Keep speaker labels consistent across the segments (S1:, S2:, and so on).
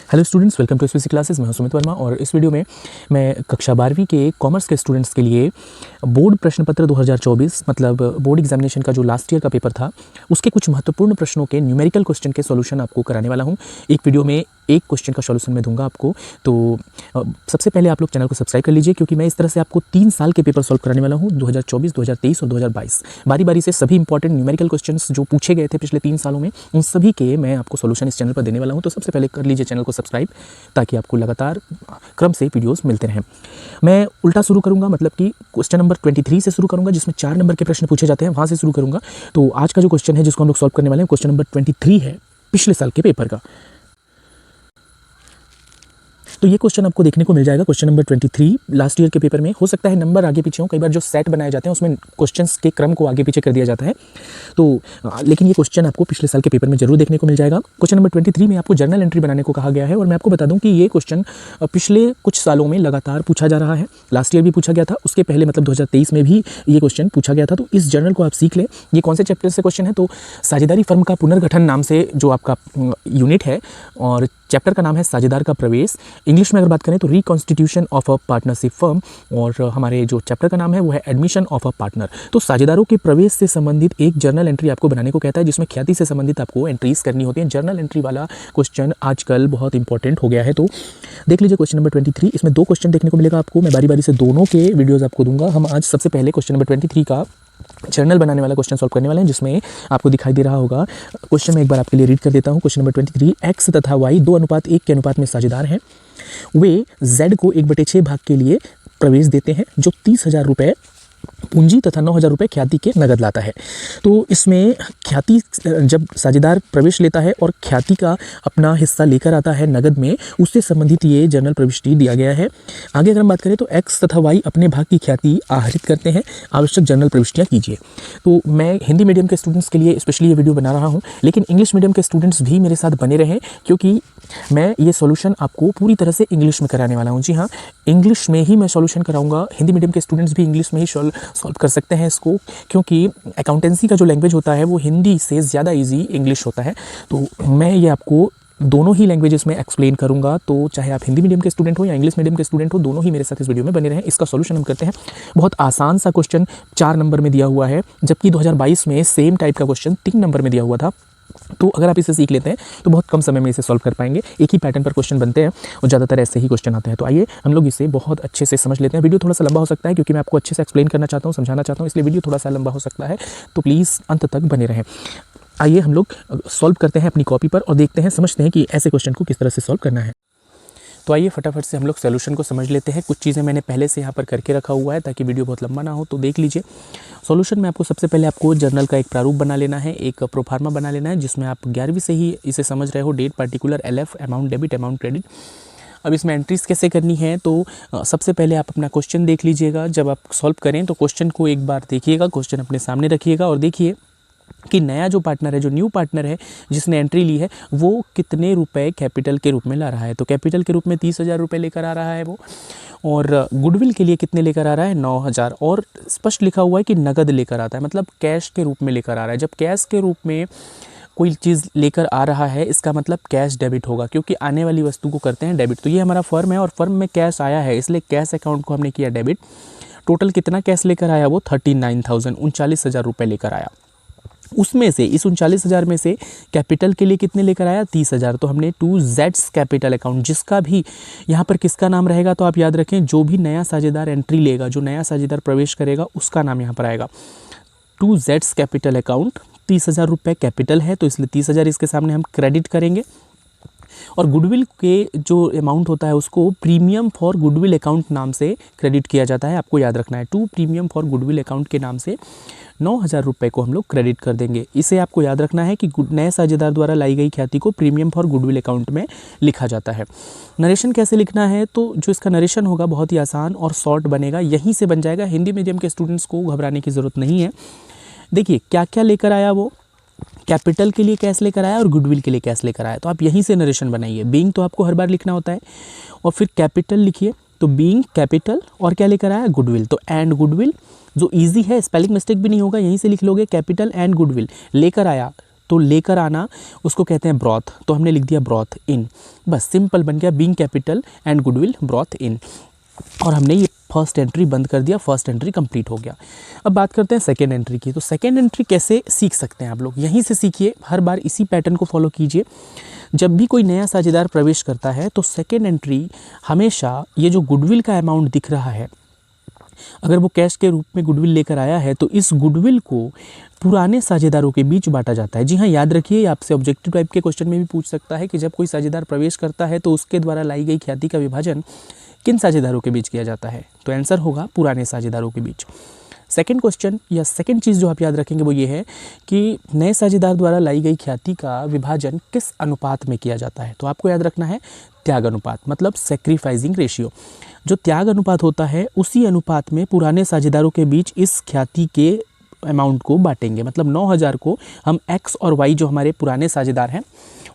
S1: Hello students, welcome to SVC classes. मैं हूं सुमित वर्मा और इस वीडियो में मैं कक्षा 12वीं के कॉमर्स के स्टूडेंट्स के लिए बोर्ड प्रश्न पत्र 2024 मतलब बोर्ड एग्जामिनेशन का जो लास्ट ईयर का पेपर था उसके कुछ महत्वपूर्ण प्रश्नों के न्यूमेरिकल क्वेश्चन के सॉल्यूशन आपको कराने वाला हूं। एक वीडियो में एक क्वेश्चन का सॉल्यूशन मैं दूंगा आपको। तो सबसे पहले आप लोग चैनल को सब्सक्राइब कर लीजिए, क्योंकि मैं इस तरह से आपको 3 साल के पेपर सॉल्व कराने वाला हूं, 2024, 2023 और 2022। बारी बारी से सभी इंपॉर्टेंट न्यूमेरिकल क्वेश्चंस जो पूछे गए थे पिछले 3 सालों में, उन सभी के मैं आपको सॉल्यूशन इस चैनल पर देने वाला हूं। तो सबसे पहले कर लीजिए चैनल को सब्सक्राइब, ताकि आपको लगातार क्रम से वीडियोस मिलते रहें। मैं उल्टा शुरू करूंगा, मतलब कि क्वेश्चन नंबर 23 से शुरू करूंगा, जिसमें 4 नंबर के प्रश्न पूछे जाते हैं, वहां से शुरू करूंगा। तो आज का जो क्वेश्चन है जिसको हम लोग सॉल्व करने वाले हैं, क्वेश्चन नंबर 23 है पिछले साल के पेपर का। तो ये क्वेश्चन आपको देखने को मिल जाएगा, क्वेश्चन नंबर 23 लास्ट ईयर के पेपर में। हो सकता है नंबर आगे पीछे हो, कई बार जो सेट बनाए जाते हैं उसमें क्वेश्चंस के क्रम को आगे पीछे कर दिया जाता है। तो लेकिन ये क्वेश्चन आपको पिछले साल के पेपर में जरूर देखने को मिल जाएगा। क्वेश्चन नंबर 23 में आपको जर्नल एंट्री बनाने को कहा गया है, और मैं आपको बता दूं कि ये क्वेश्चन पिछले कुछ सालों में लगातार पूछा जा रहा है। लास्ट ईयर भी पूछा गया था, उसके पहले मतलब 2023 में भी ये क्वेश्चन पूछा गया था। तो इस जर्नल को आप सीख लें। ये कौन से चैप्टर से क्वेश्चन है? तो साझेदारी फर्म का पुनर्गठन नाम से जो आपका यूनिट है, और चैप्टर का नाम है साझेदार का प्रवेश। इंग्लिश में अगर बात करें तो reconstitution of a partnership firm, और हमारे जो चैप्टर का नाम है वो है एडमिशन ऑफ अ पार्टनर। तो साझेदारों के प्रवेश से संबंधित एक जर्नल एंट्री आपको बनाने को कहता है, जिसमें ख्याति से संबंधित आपको एंट्रीज करनी होती है। जर्नल एंट्री वाला क्वेश्चन आजकल बहुत इंपॉर्टेंट हो गया है। तो देख लीजिए क्वेश्चन नंबर 23, इसमें 2 क्वेश्चन देखने को मिलेगा आपको। मैं बारी बारी से दोनों के वीडियोज आपको दूंगा। हम आज सबसे पहले क्वेश्चन नंबर 23 का जर्नल बनाने वाला क्वेश्चन सॉल्व करने वाले हैं, जिसमें आपको दिखाई दे रहा होगा। क्वेश्चन में एक बार आपके लिए रीड कर देता हूं। क्वेश्चन नंबर 23, x तथा y 2:1 के अनुपात में साझेदार हैं। वे z को 1/6 भाग के लिए प्रवेश देते हैं, जो 30,000 रुपये पूंजी तथा 9,000 रुपये ख्याति के नगद लाता है। तो इसमें ख्याति जब साझेदार प्रवेश लेता है और ख्याति का अपना हिस्सा लेकर आता है नगद में, उससे संबंधित ये जर्नल प्रविष्टि दिया गया है। आगे अगर हम बात करें तो x तथा y अपने भाग की ख्याति आहरित करते हैं, आवश्यक जर्नल प्रविष्टियाँ कीजिए। तो मैं हिंदी मीडियम के स्टूडेंट्स के लिए स्पेशली ये वीडियो बना रहा हूँ, लेकिन इंग्लिश मीडियम के स्टूडेंट्स भी मेरे साथ बने रहें, क्योंकि मैं ये सॉल्यूशन आपको पूरी तरह से इंग्लिश में कराने वाला हूँ। जी हाँ, इंग्लिश में ही मैं सॉल्यूशन कराऊंगा। हिंदी मीडियम के स्टूडेंट्स भी इंग्लिश में ही सॉल्व कर सकते हैं इसको, क्योंकि अकाउंटेंसी का जो लैंग्वेज होता है वो हिंदी से ज़्यादा इजी इंग्लिश होता है। तो मैं ये आपको दोनों ही लैंग्वेजेस में एक्सप्लेन करूंगा। तो चाहे आप हिंदी मीडियम के स्टूडेंट हो या इंग्लिश मीडियम के स्टूडेंट हो, दोनों ही मेरे साथ इस वीडियो में बने रहें। इसका सॉल्यूशन हम करते हैं। बहुत आसान सा क्वेश्चन 4 नंबर में दिया हुआ है, जबकि 2022 में सेम टाइप का क्वेश्चन 3 नंबर में दिया हुआ था। तो अगर आप इसे सीख लेते हैं तो बहुत कम समय में इसे सॉल्व कर पाएंगे। एक ही पैटर्न पर क्वेश्चन बनते हैं और ज़्यादातर ऐसे ही क्वेश्चन आते हैं। तो आइए हम लोग इसे बहुत अच्छे से समझ लेते हैं। वीडियो थोड़ा सा लंबा हो सकता है, क्योंकि मैं आपको अच्छे से एक्सप्लेन करना चाहता हूँ, समझाना चाहता हूँ, इसलिए वीडियो थोड़ा सा लंबा हो सकता है। तो प्लीज़ अंत तक बने रहें। आइए हम लोग सॉल्व करते हैं अपनी कॉपी पर और देखते हैं, समझते हैं कि ऐसे क्वेश्चन को किस तरह से सॉल्व करना है। तो आइए फटाफट से हम लोग सॉल्यूशन को समझ लेते हैं। कुछ चीज़ें मैंने पहले से यहाँ पर करके रखा हुआ है ताकि वीडियो बहुत लंबा ना हो। तो देख लीजिए सॉल्यूशन में आपको सबसे पहले आपको जर्नल का एक प्रारूप बना लेना है, एक प्रोफार्मा बना लेना है, जिसमें आप 11वीं से ही इसे समझ रहे हो। Date, particular, LF, amount debit, amount credit. अब इसमें एंट्रीज कैसे करनी है, तो सबसे पहले आप अपना क्वेश्चन देख लीजिएगा। जब आप सॉल्व करें तो क्वेश्चन को एक बार देखिएगा, क्वेश्चन अपने सामने रखिएगा और देखिए कि नया जो पार्टनर है, जो न्यू पार्टनर है जिसने एंट्री ली है, वो कितने रुपए कैपिटल के रूप में ला रहा है। तो कैपिटल के रूप में 30,000 रुपये लेकर आ रहा है वो, और गुडविल के लिए कितने लेकर आ रहा है? 9,000। और स्पष्ट लिखा हुआ है कि नगद लेकर आता है, मतलब कैश के रूप में लेकर आ रहा है। जब कैश के रूप में कोई चीज़ लेकर आ रहा है, इसका मतलब कैश डेबिट होगा, क्योंकि आने वाली वस्तु को करते हैं डेबिट। तो ये हमारा फर्म है और फर्म में कैश आया है, इसलिए कैश अकाउंट को हमने किया डेबिट। टोटल कितना कैश लेकर आया वो? 39,000, 39,000 रुपये लेकर आया। उसमें से, इस 39,000 में से कैपिटल के लिए कितने लेकर आया? 30,000। तो हमने 2Z कैपिटल अकाउंट, जिसका भी यहाँ पर किसका नाम रहेगा, तो आप याद रखें जो भी नया साझेदार एंट्री लेगा, जो नया साझेदार प्रवेश करेगा, उसका नाम यहाँ पर आएगा। 2Z कैपिटल अकाउंट, 30,000 रुपये कैपिटल है, तो इसलिए 30,000 इसके सामने हम क्रेडिट करेंगे। और गुडविल के जो अमाउंट होता है उसको प्रीमियम फॉर गुडविल अकाउंट नाम से क्रेडिट किया जाता है, आपको याद रखना है। 2 प्रीमियम फॉर गुडविल अकाउंट के नाम से 9,000 रुपये को हम लोग क्रेडिट कर देंगे। इसे आपको याद रखना है कि नए साझेदार द्वारा लाई गई ख्याति को प्रीमियम फॉर गुडविल अकाउंट में लिखा जाता है। नरेशन कैसे लिखना है, तो जो इसका नरेशन होगा बहुत ही आसान और शॉर्ट बनेगा, यहीं से बन जाएगा। हिंदी मीडियम के स्टूडेंट्स को घबराने की ज़रूरत नहीं है। देखिए क्या क्या लेकर आया वो, कैपिटल के लिए कैश लेकर आया और गुडविल के लिए कैश लेकर आया, तो आप यहीं से नरेशन बनाइए। बीइंग तो आपको हर बार लिखना होता है, और फिर कैपिटल लिखिए, तो बीइंग कैपिटल और क्या लेकर आया? गुडविल। तो एंड गुडविल जो इजी है, स्पेलिंग मिस्टेक भी नहीं होगा, यहीं से लिख लोगे कैपिटल एंड गुडविल लेकर आया। तो लेकर आना उसको कहते हैं ब्रॉथ, तो हमने लिख दिया ब्रॉथ इन, बस सिंपल बन गया, being capital and goodwill brought in, और हमने ये फर्स्ट एंट्री बंद कर दिया, फर्स्ट एंट्री कंप्लीट हो गया। अब बात करते हैं सेकेंड एंट्री की। तो सेकेंड एंट्री कैसे सीख सकते हैं आप लोग, यहीं से सीखिए, हर बार इसी पैटर्न को फॉलो कीजिए। जब भी कोई नया साझेदार प्रवेश करता है तो सेकेंड एंट्री हमेशा ये जो गुडविल का अमाउंट दिख रहा है, अगर वो कैश के रूप में गुडविल लेकर आया है तो इस गुडविल को पुराने साझेदारों के बीच बांटा जाता है। जी हाँ, याद रखिए, आपसे ऑब्जेक्टिव टाइप के क्वेश्चन में भी पूछ सकता है कि जब कोई साझेदार प्रवेश करता है तो उसके द्वारा लाई गई ख्याति का विभाजन किन साझेदारों के बीच किया जाता है, तो आंसर होगा पुराने साझेदारों के बीच। सेकंड क्वेश्चन या सेकंड चीज़ जो आप याद रखेंगे वो ये है कि नए साझेदार द्वारा लाई गई ख्याति का विभाजन किस अनुपात में किया जाता है, तो आपको याद रखना है त्याग अनुपात, मतलब सेक्रीफाइसिंग रेशियो। जो त्याग अनुपात होता है उसी अनुपात में पुराने साझेदारों के बीच इस ख्याति के अमाउंट को बांटेंगे, मतलब 9,000 को हम एक्स और वाई जो हमारे पुराने साझेदार हैं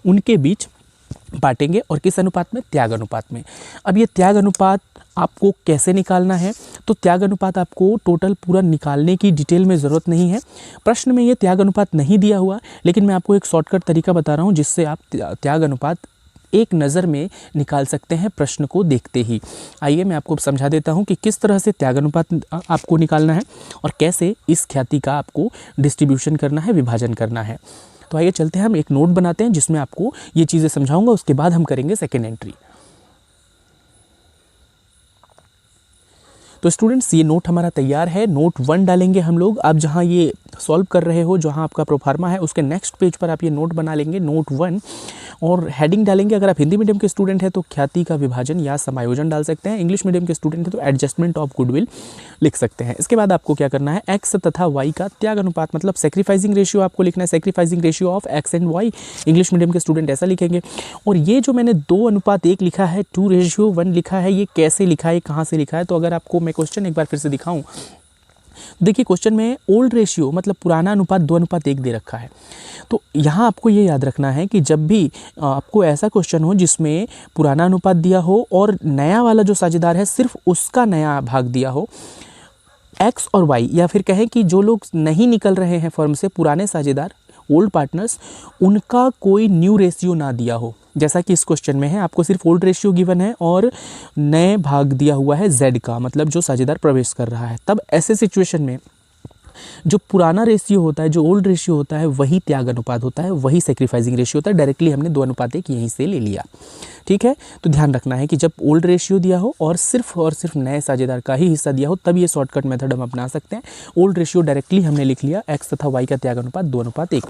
S1: उनके बीच बांटेंगे, और किस अनुपात में, त्याग अनुपात में। अब ये त्याग अनुपात आपको कैसे निकालना है, तो त्याग अनुपात आपको टोटल पूरा निकालने की डिटेल में ज़रूरत नहीं है, प्रश्न में ये त्याग अनुपात नहीं दिया हुआ, लेकिन मैं आपको एक शॉर्टकट तरीका बता रहा हूँ जिससे आप त्याग अनुपात एक नज़र में निकाल सकते हैं प्रश्न को देखते ही। आइए मैं आपको समझा देता हूं कि किस तरह से त्याग अनुपात आपको निकालना है और कैसे इस ख्याति का आपको डिस्ट्रीब्यूशन करना है, विभाजन करना है। तो आइए चलते हैं, हम एक नोट बनाते हैं जिसमें आपको ये चीज़ें समझाऊंगा, उसके बाद हम करेंगे सेकेंड एंट्री। तो स्टूडेंट्स ये नोट हमारा तैयार है, नोट 1 डालेंगे हम लोग। आप जहाँ ये सॉल्व कर रहे हो, जहाँ आपका प्रोफार्मा है उसके नेक्स्ट पेज पर आप ये नोट बना लेंगे, नोट 1, और हेडिंग डालेंगे। अगर आप हिंदी मीडियम के स्टूडेंट हैं तो ख्याति का विभाजन या समायोजन डाल सकते हैं, इंग्लिश मीडियम के स्टूडेंट हैं तो एडजस्टमेंट ऑफ गुडविल लिख सकते हैं। इसके बाद आपको क्या करना है, एक्स तथा वाई का त्याग अनुपात, मतलब सेक्रीफाइसिंग रेशियो आपको लिखना है, sacrificing ratio of X and Y, English medium के स्टूडेंट ऐसा लिखेंगे। और ये जो मैंने 2:1 लिखा है, 2:1 लिखा है, ये कैसे लिखा है, कहाँ से लिखा है, तो अगर आपको मैं क्वेश्चन एक बार फिर से दिखाऊं, देखिए क्वेश्चन में ओल्ड रेशियो मतलब पुराना अनुपात 2:1 दे रखा है। तो यहाँ आपको ये याद रखना है कि जब भी आपको ऐसा क्वेश्चन हो जिसमें पुराना अनुपात दिया हो और नया वाला जो साझेदार है सिर्फ उसका नया भाग दिया हो, एक्स और वाई, या फिर कहें कि जो लोग नहीं निकल रहे हैं फर्म से, पुराने साझेदार, ओल्ड पार्टनर्स, उनका कोई न्यू रेशियो ना दिया हो, जैसा कि इस क्वेश्चन में है, आपको सिर्फ ओल्ड रेशियो गिवन है और नए भाग दिया हुआ है जेड का, मतलब जो साझेदार प्रवेश कर रहा है। तब ऐसे सिचुएशन में जो पुराना रेशियो होता है, जो ओल्ड रेशियो होता है, वही त्याग अनुपात होता है, वही सेक्रीफाइसिंग रेशियो होता है। डायरेक्टली हमने 2:1 यहीं से ले लिया, ठीक है। तो ध्यान रखना है कि जब ओल्ड रेशियो दिया हो और सिर्फ नए साझेदार का ही हिस्सा दिया हो, तब ये शॉर्टकट मेथड हम अपना सकते हैं। ओल्ड रेशियो डायरेक्टली हमने लिख लिया, एक्स तथा वाई का त्याग अनुपात 2:1,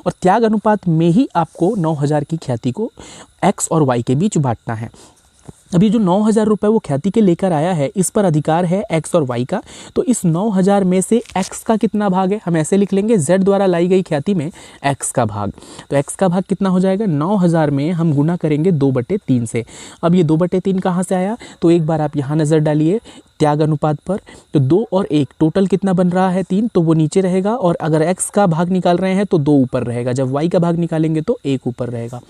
S1: और त्याग अनुपात में ही आपको 9,000 की ख्याति को एक्स और वाई के बीच बांटना है। अभी जो 9,000 रुपये वो ख्याति के लेकर आया है, इस पर अधिकार है एक्स और वाई का, तो इस 9,000 में से एक्स का कितना भाग है, हम ऐसे लिख लेंगे, जेड द्वारा लाई गई ख्याति में एक्स का भाग। तो एक्स का भाग कितना हो जाएगा, 9,000 में हम गुना करेंगे 2/3 से। अब ये 2/3 कहाँ से आया, तो एक बार आप यहाँ नज़र डालिए त्याग अनुपात पर, तो 2 और 1 टोटल कितना बन रहा है, 3, तो वो नीचे रहेगा, और अगर एक्स का भाग निकाल रहे हैं तो 2 ऊपर रहेगा, जब वाई का भाग निकालेंगे तो 1 ऊपर रहेगा।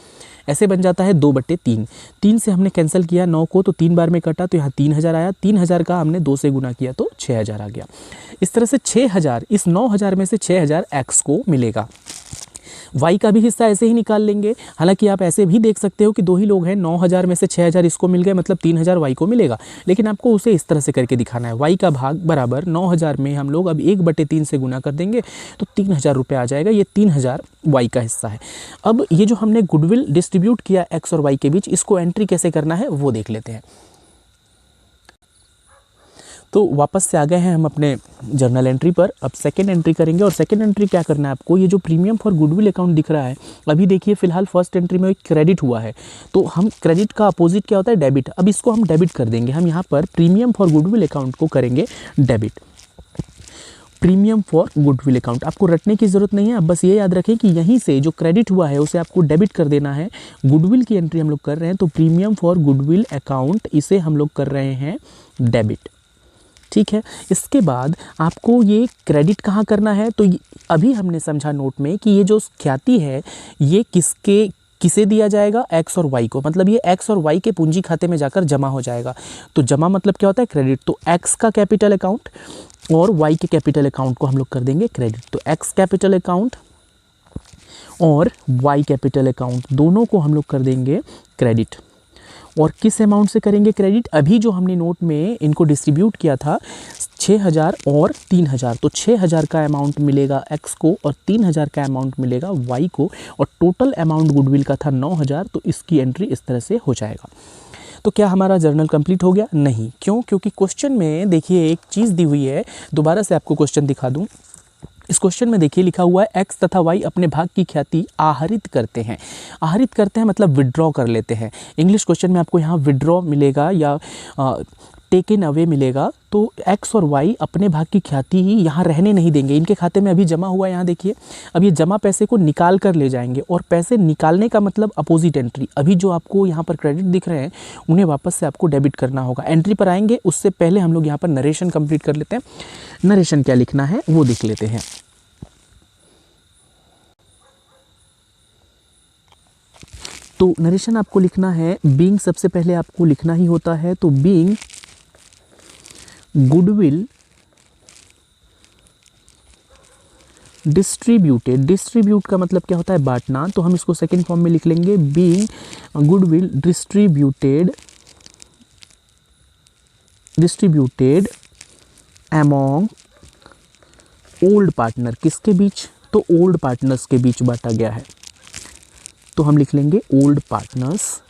S1: ऐसे बन जाता है 2/3। 3 से हमने कैंसिल किया 9 को, तो 3 बार में कटा, तो यहाँ 3,000 आया, 3,000 का हमने 2 से गुना किया तो 6,000 आ गया। इस तरह से 6,000, इस 9,000 में से 6,000 एक्स को मिलेगा। वाई का भी हिस्सा ऐसे ही निकाल लेंगे, हालांकि आप ऐसे भी देख सकते हो कि 2 ही लोग हैं, 9,000 में से 6,000 इसको मिल गए, मतलब 3,000 वाई को मिलेगा, लेकिन आपको उसे इस तरह से करके दिखाना है। वाई का भाग बराबर 9,000 में हम लोग अब 1/3 से गुना कर देंगे तो 3,000 रुपये आ जाएगा, ये 3,000 वाई का हिस्सा है। अब ये जो हमने गुडविल डिस्ट्रीब्यूट किया एक्स और वाई के बीच, इसको एंट्री कैसे करना है वो देख लेते हैं। तो वापस से आ गए हैं हम अपने जर्नल एंट्री पर। अब सेकेंड एंट्री करेंगे, और सेकेंड एंट्री क्या करना है आपको, ये जो प्रीमियम फॉर गुडविल अकाउंट दिख रहा है, अभी देखिए फिलहाल फर्स्ट एंट्री में क्रेडिट हुआ है, तो हम क्रेडिट का अपोजिट क्या होता है, डेबिट। अब इसको हम डेबिट कर देंगे, हम यहाँ पर प्रीमियम फॉर गुडविल अकाउंट को करेंगे debit. Premium for goodwill account आपको रटने की ज़रूरत नहीं है, अब बस ये याद रखें कि यहीं से जो क्रेडिट हुआ है उसे आपको डेबिट कर देना है। गुडविल की एंट्री हम लोग कर रहे हैं, तो प्रीमियम फॉर गुडविल अकाउंट इसे हम लोग कर रहे हैं डेबिट, ठीक है। इसके बाद आपको ये क्रेडिट कहाँ करना है, तो अभी हमने समझा नोट में कि ये जो ख्याति है ये किसे दिया जाएगा, एक्स और वाई को, मतलब ये एक्स और वाई के पूंजी खाते में जाकर जमा हो जाएगा। तो जमा मतलब क्या होता है, क्रेडिट। तो एक्स का कैपिटल अकाउंट और वाई के कैपिटल अकाउंट को हम लोग कर देंगे क्रेडिट। तो एक्स कैपिटल अकाउंट और वाई कैपिटल अकाउंट, दोनों को हम लोग कर देंगे क्रेडिट। और किस अमाउंट से करेंगे क्रेडिट? अभी जो हमने नोट में इनको डिस्ट्रीब्यूट किया था 6000 और 3000, तो 6000 का अमाउंट मिलेगा एक्स को और 3000 का अमाउंट मिलेगा वाई को, और टोटल अमाउंट गुडविल का था 9000, तो इसकी एंट्री इस तरह से हो जाएगा। तो क्या हमारा जर्नल कंप्लीट हो गया? नहीं। क्यों? क्योंकि क्वेश्चन में देखिए एक चीज़ दी हुई है, दोबारा से आपको क्वेश्चन दिखा दूं। इस क्वेश्चन में देखिए लिखा हुआ है एक्स तथा वाई अपने भाग की ख्याति आहरित करते हैं। आहरित करते हैं मतलब विड्रॉ कर लेते हैं। इंग्लिश क्वेश्चन में आपको यहाँ विड्रॉ मिलेगा या टेकन अवे मिलेगा। तो एक्स और वाई अपने भाग की ख्याति ही यहाँ रहने नहीं देंगे, इनके खाते में अभी जमा हुआ है, यहाँ देखिए अब ये जमा पैसे को निकाल कर ले जाएंगे, और पैसे निकालने का मतलब अपोजिट एंट्री, अभी जो आपको यहाँ पर क्रेडिट दिख रहे हैं उन्हें वापस से आपको डेबिट करना होगा। एंट्री पर आएंगे उससे पहले हम लोग यहाँ पर नरेशन कंप्लीट कर लेते हैं। नरेशन क्या लिखना है वो देख लेते हैं। तो नरेशन आपको लिखना है, बीइंग सबसे पहले आपको लिखना ही होता है, तो बीइंग गुडविल डिस्ट्रीब्यूटेड, डिस्ट्रीब्यूट का मतलब क्या होता है? बांटना, तो हम इसको सेकंड फॉर्म में लिख लेंगे, being goodwill distributed among old partner, किसके बीच? तो ओल्ड पार्टनर्स के बीच बांटा गया है, तो हम लिख लेंगे ओल्ड पार्टनर्स।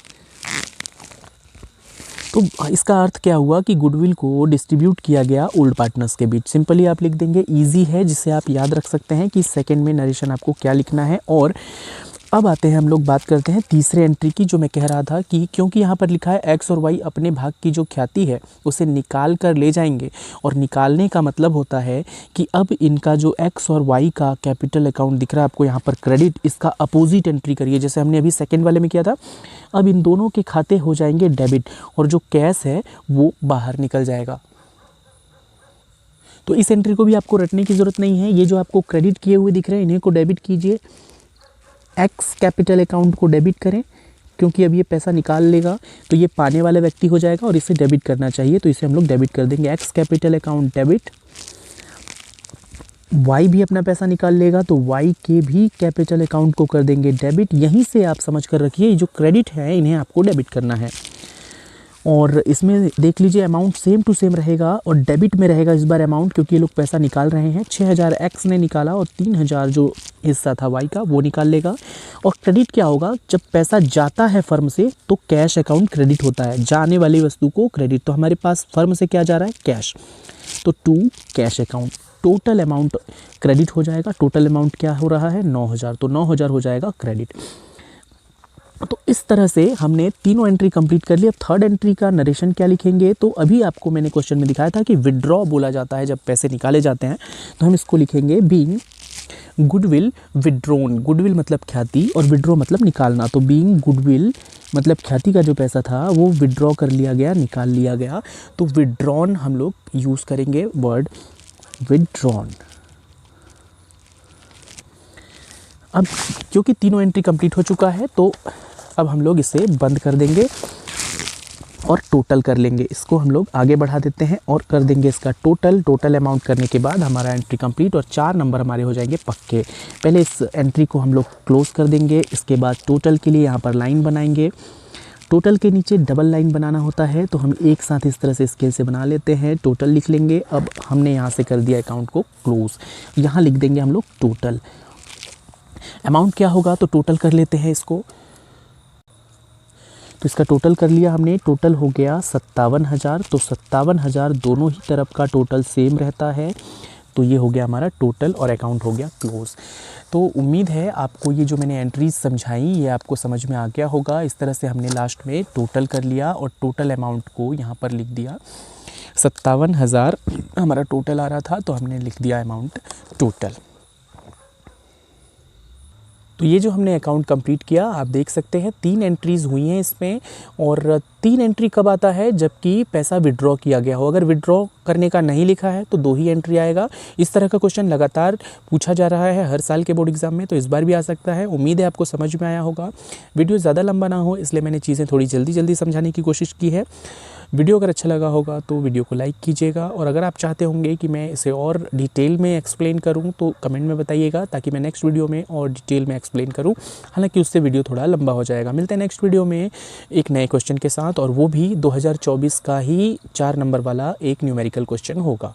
S1: तो इसका अर्थ क्या हुआ कि गुडविल को डिस्ट्रीब्यूट किया गया ओल्ड पार्टनर्स के बीच। सिंपली आप लिख देंगे, इजी है, जिससे आप याद रख सकते हैं कि सेकंड में नरेशन आपको क्या लिखना है। और अब आते हैं हम लोग बात करते हैं तीसरे एंट्री की, जो मैं कह रहा था कि क्योंकि यहाँ पर लिखा है एक्स और वाई अपने भाग की जो ख्याति है उसे निकाल कर ले जाएंगे, और निकालने का मतलब होता है कि अब इनका जो एक्स और वाई का कैपिटल अकाउंट दिख रहा है आपको यहाँ पर क्रेडिट, इसका अपोजिट एंट्री करिए, जैसे हमने अभी सेकेंड वाले में किया था। अब इन दोनों के खाते हो जाएंगे डेबिट, और जो कैश है वो बाहर निकल जाएगा। तो इस एंट्री को भी आपको रटने की ज़रूरत नहीं है, ये जो आपको क्रेडिट किए हुए दिख रहे हैं इन्हीं को डेबिट कीजिए, एक्स कैपिटल अकाउंट को डेबिट करें, क्योंकि अब ये पैसा निकाल लेगा तो ये पाने वाला व्यक्ति हो जाएगा और इसे डेबिट करना चाहिए, तो इसे हम लोग डेबिट कर देंगे, X capital account debit. Y भी अपना पैसा निकाल लेगा तो वाई के भी कैपिटल अकाउंट को कर देंगे डेबिट। यहीं से आप समझ कर रखिए, जो क्रेडिट है इन्हें आपको डेबिट करना है। और इसमें देख लीजिए अमाउंट सेम टू सेम रहेगा, और डेबिट में रहेगा इस बार अमाउंट, क्योंकि ये लोग पैसा निकाल रहे हैं। 6000 एक्स ने निकाला और 3000 जो हिस्सा था वाई का वो निकाल लेगा। और क्रेडिट क्या होगा? जब पैसा जाता है फर्म से तो कैश अकाउंट क्रेडिट होता है, जाने वाली वस्तु को क्रेडिट। तो हमारे पास फर्म से क्या जा रहा है? कैश, तो to cash account, total amount credit हो जाएगा। टोटल अमाउंट क्या हो रहा है? 9000, तो 9000 हो जाएगा क्रेडिट। तो इस तरह से हमने तीनों एंट्री कंप्लीट कर ली। अब थर्ड एंट्री का नरेशन क्या लिखेंगे? तो अभी आपको मैंने क्वेश्चन में दिखाया था कि विड्रॉ बोला जाता है जब पैसे निकाले जाते हैं, तो हम इसको लिखेंगे बीइंग गुडविल विड्रॉन। गुडविल मतलब ख्याति और विड्रॉ मतलब निकालना, तो बीइंग गुडविल मतलब ख्याति का जो पैसा था वो विड्रॉ कर लिया गया, निकाल लिया गया। तो विड्रॉन हम लोग यूज़ करेंगे वर्ड विड्रॉन। अब क्योंकि तीनों एंट्री कंप्लीट हो चुका है तो अब हम लोग इसे बंद कर देंगे और टोटल कर लेंगे। इसको हम लोग आगे बढ़ा देते हैं और कर देंगे इसका टोटल अमाउंट करने के बाद हमारा एंट्री कंप्लीट और 4 नंबर हमारे हो जाएंगे पक्के। पहले इस एंट्री को हम लोग क्लोज कर देंगे, इसके बाद टोटल के लिए यहाँ पर लाइन बनाएंगे। टोटल के नीचे डबल लाइन बनाना होता है तो हम एक साथ इस तरह से स्केल से बना लेते हैं, टोटल लिख लेंगे। अब हमने यहाँ से कर दिया अकाउंट को क्लोज, यहाँ लिख देंगे हम लोग टोटल। अमाउंट क्या होगा तो टोटल कर लेते हैं इसको, तो इसका टोटल कर लिया हमने, टोटल हो गया 57,000। तो 57,000 दोनों ही तरफ का टोटल सेम रहता है, तो ये हो गया हमारा टोटल और अकाउंट हो गया क्लोज। तो उम्मीद है आपको ये जो मैंने एंट्रीज समझाई ये आपको समझ में आ गया होगा। इस तरह से हमने लास्ट में टोटल कर लिया और टोटल अमाउंट को यहाँ पर लिख दिया। 57,000 हमारा टोटल आ रहा था तो हमने लिख दिया अमाउंट टोटल। तो ये जो हमने अकाउंट कंप्लीट किया आप देख सकते हैं 3 एंट्रीज़ हुई हैं इसमें, और 3 एंट्री कब आता है जबकि पैसा विड्रॉ किया गया हो। अगर विड्रॉ करने का नहीं लिखा है तो 2 ही एंट्री आएगा। इस तरह का क्वेश्चन लगातार पूछा जा रहा है हर साल के बोर्ड एग्जाम में, तो इस बार भी आ सकता है। उम्मीद है आपको समझ में आया होगा। वीडियो ज़्यादा लंबा ना हो इसलिए मैंने चीज़ें थोड़ी जल्दी समझाने की कोशिश की है। वीडियो अगर अच्छा लगा होगा तो वीडियो को लाइक कीजिएगा, और अगर आप चाहते होंगे कि मैं इसे और डिटेल में एक्सप्लेन करूं तो कमेंट में बताइएगा, ताकि मैं नेक्स्ट वीडियो में और डिटेल में एक्सप्लेन करूं। हालांकि उससे वीडियो थोड़ा लंबा हो जाएगा। मिलते हैं नेक्स्ट वीडियो में एक नए क्वेश्चन के साथ, और वो भी 2024 का ही 4 नंबर वाला एक न्यूमेरिकल क्वेश्चन होगा।